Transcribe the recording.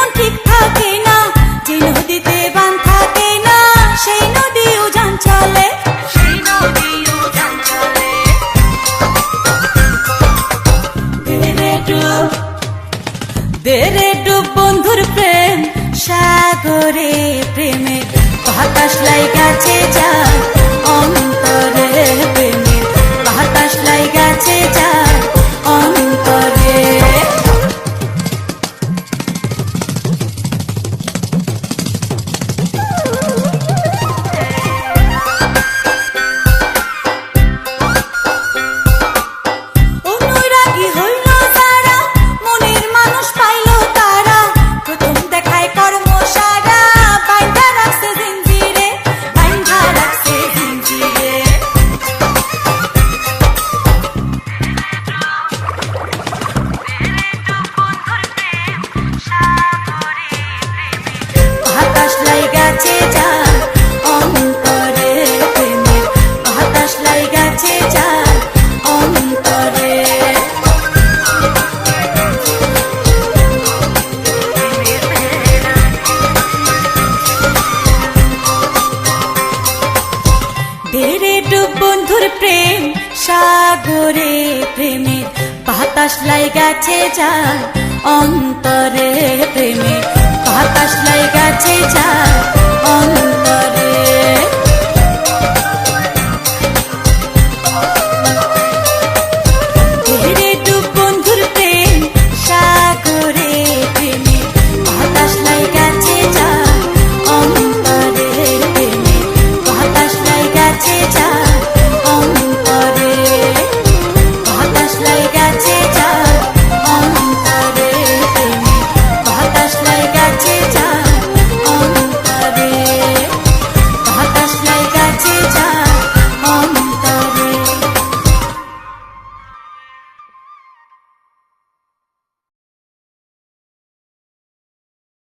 তেমন ঠিক থাকে না, যে নদীতে বান থাকে না সেই নদী উজান চলে, সেই নদী উজান চলে। দেরে ডুব বন্ধুর প্রেম সাগরে, প্রেমের বাতাস লাইগাছে যায় অন্তরে, প্রেমের বাতাস লাইগাছে যায় অন্তরে। অনুরাগী হইল যারা, মনের মানুষ পাইল তারা, প্রথম দেখায় কর্ম সারা, বাইন্ধা রাখছে জিঞ্জিরে, বাইন্ধা রাখছে জিঞ্জিরে। বাতাস লাইগাছে যায় অন্তরে, প্রেমের বাতাস লাইগাছে যায় অন্তরে। দেরে ডুব বন্ধুর প্রেম সাগরে, প্রেমের বাতাস লাইগাছে যায় অন্তরে, প্রেমের বাতাস লাইগাছে যায়